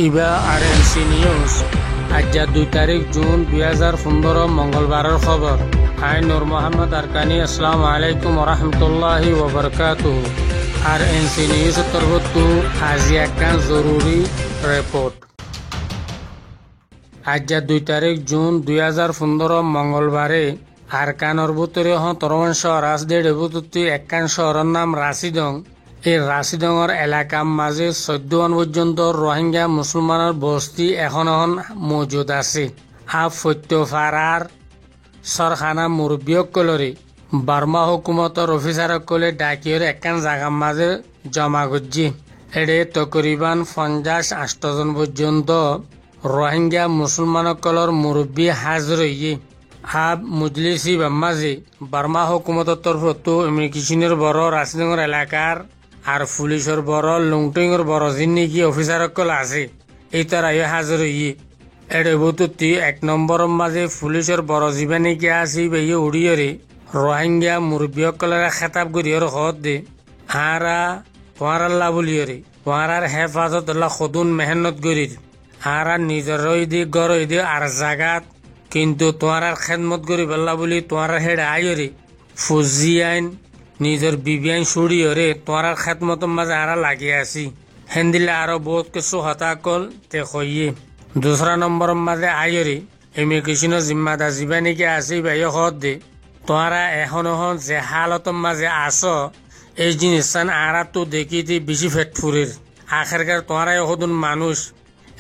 ইবা RNC news আজ 2 তারিখ June 2015 মঙ্গলবারের খবর। আই নূর মোহাম্মদ আরকানি। আসসালামু আলাইকুম ওরহমতুল্লাহি ওবরকাতুহু। আরএনসি নিউজ তরফতু আজি একখান জরুরি রিপোর্ট। আজ 2 তারিখ জুন 2015 মঙ্গলবারে আরকানর ভিতরে 17 শহর আছে। বুতুতি একখান শহরের নাম রাশিদং। এই রাশিদংর এলাকার মাঝে 14 পর্যন্ত রোহিঙ্গা মুসলমানের বস্তি এখন মজুদ আছে। ফত্যফারার সরখানা মুরব্বীসকলরে বার্মা হুকুমতর অফিসারসকলে ডাকিয়ে একখান জায়গার মাঝে জমা করছি। এড়ে তকরিবান 50-8 জন পর্যন্ত রোহিঙ্গা মুসলমানসকলর মুরব্বী হাজির হইয়ে মুজলিসি বাম্মাজি বার্মা হুকুমতর তরফতো ইমিগ্রেশনের বড় রাশিদংর এলাকার আর পুলিশের বড় লুংটিংর বড় যিনি অফিসারসকল আছে এই তারা হাজির হইয়ে এড়ে বুতুতি 1 নম্বরের মাঝে পুলিশের বড় জীবানী কে আসি বেয়ে উড়িয়রে রোহিঙ্গা মুরব্বীসকলের খেতাব করিয়র হত দে হারা তোয়ারাল্লা বলিয়রে তোয়ারার হেফাজত সদুন মেহনত করির হারা নিজের দি গর দি আর জাগাত কিন্তু তোয়ারার খেদমত করি পেলা বলি তোয়ারার হেড আইরে ফুজি আইন নিজের বিবিয়ান সুড়িয়রে তোয়ারার খেদমতের মাঝে আরা লাগিয়ে আসি হেন্দিলে আরো বহুত কিছু হতা কল তে কইয়ে। 2 নম্বরের মাঝে আইরে ইমিগ্রেশনের জিম্মাদার জীবানীকে আসি ভাই হত দে তোয়ারা এখন যে হালতের মাঝে আস এই জিনিস আরা তো দেখিতে বেশি ফেট ফুরের আখেরকার তোয়ারাই হদুন মানুষ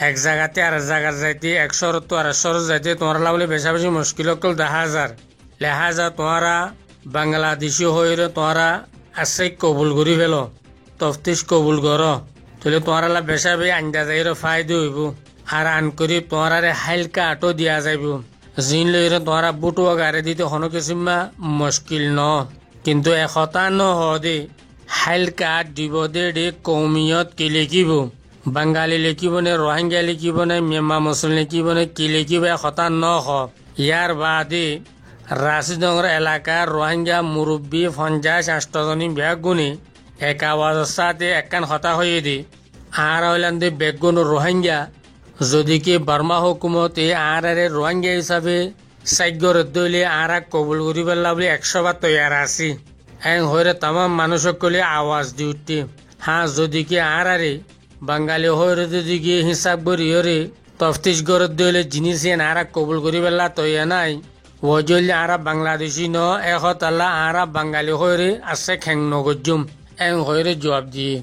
এক জায়গাতে আর জায়গার যাইতে 100 তো 150 যাইতে তোমরা বলে বেশা বেশি মুশকিল কল 10,000 লেহাজা তোমরা বাংলাদেশি হইলে তোমরা আছে কবুল করি ফেল তফতিশ কবুল কর তাহলে তোমরা বেশা বে আন্দা যাইর ফায়দা হইব আর আন করি তোমরা হালকা আটো দিয়া যাইব জিন লইরে তোমরা বুটুয়া গাড়ি দিতে হন কিসিমা মুশকিল ন কিন্তু একতা ন হদে হালকা দিব দে কৌমিয়ত কি লিখিব বাঙালি লিখিব নে রোহিঙ্গা লিখিব নে মিয়ামা মুসলিম লিখিব নে কি লিখিব কথা ন ইয়ার বাদে রাশিদংর এলাকার রোহিঙ্গা মুরব্বী 50-8 জনী বেগুনি এক আওয়াজের সাথে একখান হতা হয়ে দি আর হইলেন দে বেগুন রোহিঙ্গা যদি কি বার্মা হুকুমত এই আর রোহিঙ্গা হিসাবে সাইগর দইলে আর কবুল করি পেলা বলে 100 বার তৈয়ার আছি এং হইরে তাম মানুষসকলে আওয়াজ দি উঠতে যদি কি আর বাঙালি হইরে যদি কি হিসাব করি হরে তফতিশ গরত দিলে জিনিস আরা কবুল করি পেলা তৈয়া নাই ও জলে আরা বাংলাদেশি ন এখন তাল্লা আরা বাঙালি হইরে আছে খেং নগজুম এং হইরে জবাব দিয়ে।